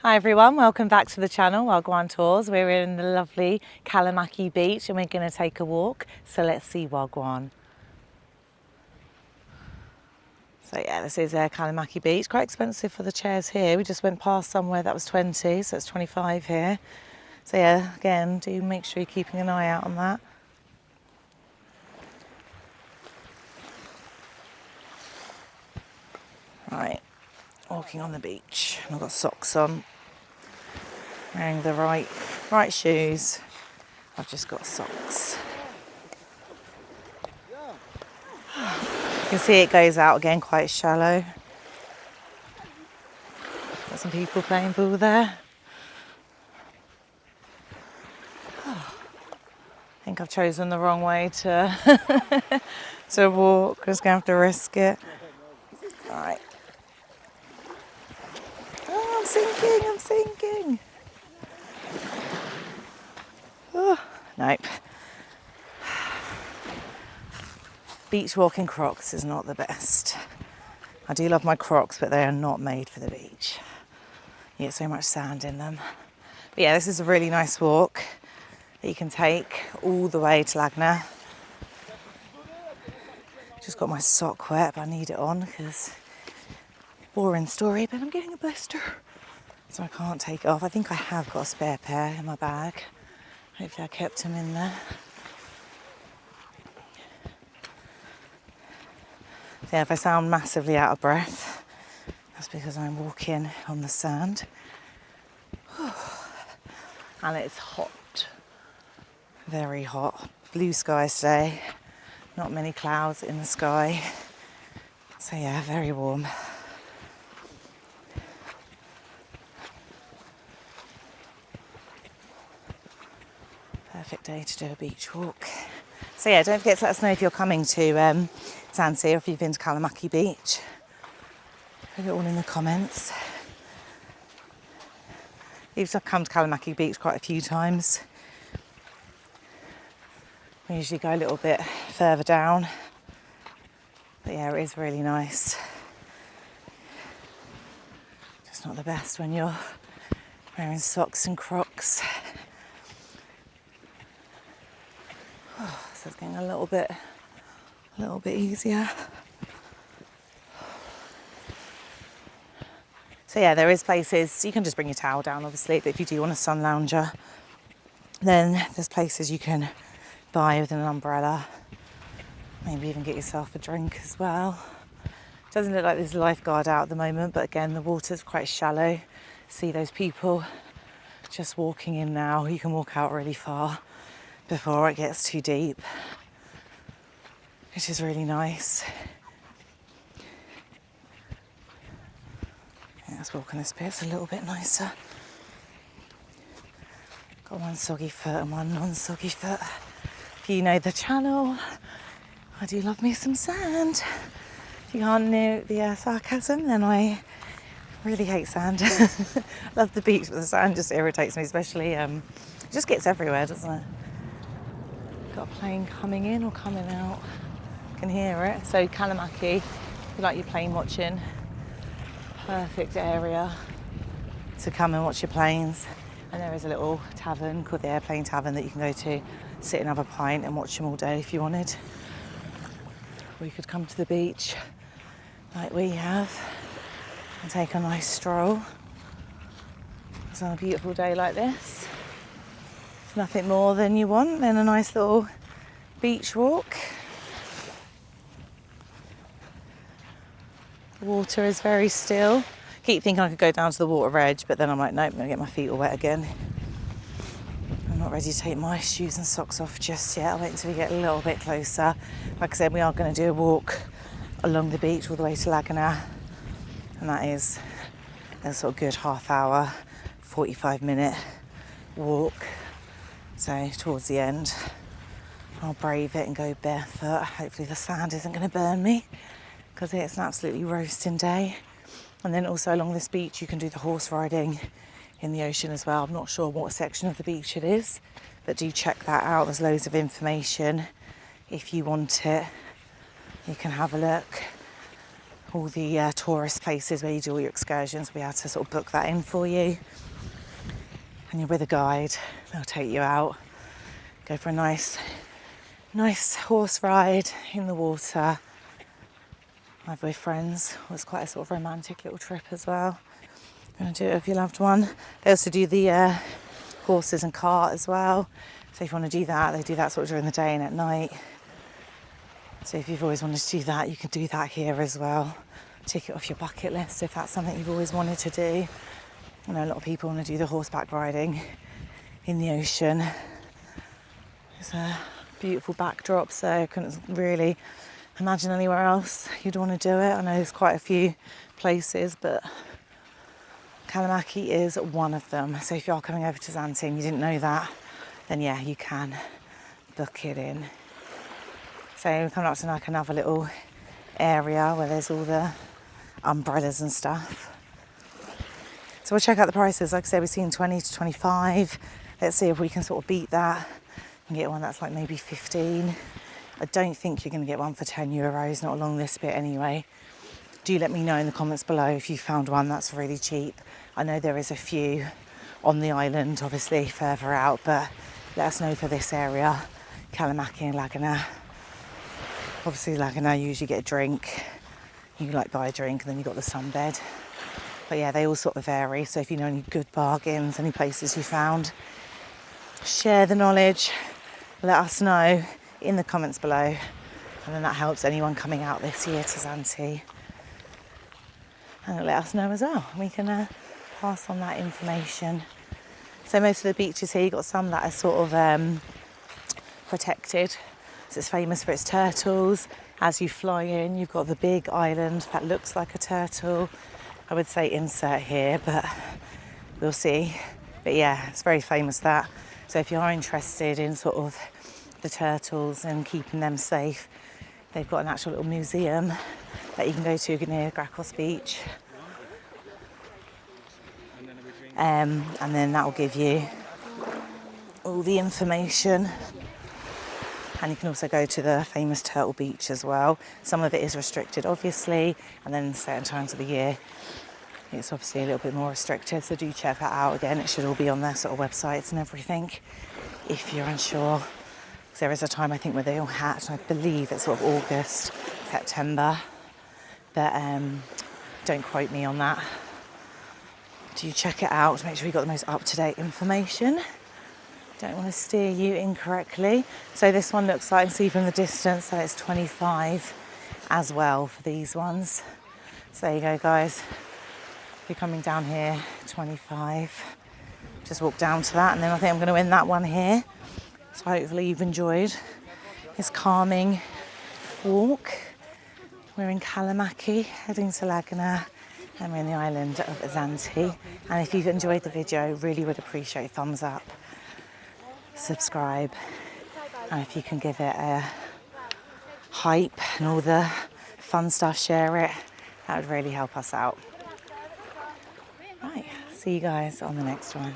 Hi everyone, welcome back to the channel, Wagwan Tours. We're in the lovely Kalamaki Beach and we're going to take a walk, so let's see Wagwan. So yeah, this is Kalamaki Beach. Quite expensive for the chairs here. We just went past somewhere that was 20, so it's 25 here. So yeah, again, do make sure you're keeping an eye out on that. Right, walking on the beach. I've got socks on. Wearing the right shoes. I've just got socks. You can see it goes out again quite shallow. Got some people playing pool there. I think I've chosen the wrong way to to walk. Just gonna have to risk it. All right. Oh, I'm sinking. Oh, nope. Beach walking Crocs is not the best. I do love my Crocs, but they are not made for the beach. You get so much sand in them. But yeah, this is a really nice walk that you can take all the way to Lagna. Just got my sock wet, but I need it on because boring story, but I'm getting a blister. So I can't take it off. I think I have got a spare pair in my bag. Hopefully I kept them in there. Yeah, if I sound massively out of breath, that's because I'm walking on the sand. And it's hot. Very hot. Blue skies today. Not many clouds in the sky. So yeah, very warm. Perfect day to do a beach walk. So yeah, don't forget to let us know if you're coming to Zanzibar or if you've been to Kalamaki Beach. Put it all in the comments. I've come to Kalamaki Beach quite a few times. We usually go a little bit further down. But yeah, it is really nice. Just not the best when you're wearing socks and Crocs. So it's getting a little bit easier. So yeah, there is places, you can just bring your towel down obviously, but if you do want a sun lounger, then there's places you can buy with an umbrella. Maybe even get yourself a drink as well. Doesn't look like there's a lifeguard out at the moment, but again, the water's quite shallow. See those people just walking in now. You can walk out really far before it gets too deep, which is really nice. Yeah, let's walk on this bit, it's a little bit nicer. Got one soggy foot and one non-soggy foot. If you know the channel, I do love me some sand. If you can't know the sarcasm, then I really hate sand. Love the beach, but the sand just irritates me, especially, it just gets everywhere, doesn't it? Got a plane coming in or coming out. I can hear it. So Kalamaki, if you like your plane watching, perfect area to come and watch your planes. And there is a little tavern called the Airplane Tavern that you can go to, sit and have a pint and watch them all day if you wanted. Or you could come to the beach like we have and take a nice stroll. It's on a beautiful day like this. It's nothing more than you want than a nice little beach walk. The water is very still. Keep thinking I could go down to the water edge, but then I'm like, nope, I'm gonna get my feet all wet again. I'm not ready to take my shoes and socks off just yet. I'll wait until we get a little bit closer. Like I said, we are going to do a walk along the beach all the way to Lagna, and that is a sort of good half hour, 45-minute walk. So towards the end, I'll brave it and go barefoot. Hopefully the sand isn't going to burn me because it's an absolutely roasting day. And then also along this beach, you can do the horse riding in the ocean as well. I'm not sure what section of the beach it is, but do check that out. There's loads of information if you want it. You can have a look. all the tourist places where you do all your excursions. We had to sort of book that in for you. And you're with a guide, they'll take you out, go for a nice horse ride in the water. Either with friends, it was quite a sort of romantic little trip as well. You're going to do it with your loved one. They also do the horses and cart as well. So if you want to do that, they do that sort of during the day and at night. So if you've always wanted to do that, you can do that here as well. Tick it off your bucket list if that's something you've always wanted to do. I know a lot of people want to do the horseback riding in the ocean. It's a beautiful backdrop, so I couldn't really imagine anywhere else you'd want to do it. I know there's quite a few places, but Kalamaki is one of them. So if you are coming over to Zante and you didn't know that, then yeah, you can book it in. So we're coming up to like another little area where there's all the umbrellas and stuff. So we'll check out the prices. Like I said, we've seen 20 to 25. Let's see if we can sort of beat that and get one that's like maybe 15. I don't think you're going to get one for €10, not along this bit anyway. Do let me know in the comments below if you found one that's really cheap. I know there is a few on the island, obviously further out, but let us know for this area, Kalamaki and Laguna. Obviously Laguna, you usually get a drink. You like buy a drink and then you've got the sunbed. But yeah, they all sort of vary. So if you know any good bargains, any places you found, share the knowledge. Let us know in the comments below. And then that helps anyone coming out this year to Zante. And let us know as well. We can pass on that information. So most of the beaches here, you've got some that are sort of protected. So it's famous for its turtles. As you fly in, you've got the big island that looks like a turtle. I would say insert here, but we'll see. But yeah, it's very famous that. So if you are interested in sort of the turtles and keeping them safe, they've got an actual little museum that you can go to near Zakynthos Beach. And then that will give you all the information. And you can also go to the famous Turtle Beach as well. Some of it is restricted, obviously, and then certain times of the year, it's obviously a little bit more restricted. So do check that out again. It should all be on their sort of websites and everything, if you're unsure. Because there is a time, I think, where they all hatch. I believe it's sort of August, September. But don't quote me on that. Do check it out to make sure you've got the most up-to-date information. Don't want to steer you incorrectly. So this one looks like, see from the distance, that it's 25 as well for these ones. So there you go, guys. If you're coming down here, 25. Just walk down to that, and then I think I'm going to end that one here. So hopefully you've enjoyed this calming walk. We're in Kalamaki, heading to Laguna, and we're in the island of Zante. And if you've enjoyed the video, really would appreciate a thumbs up. Subscribe, and if you can give it a hype and all the fun stuff, share it, that would really help us out. Right, see you guys on the next one.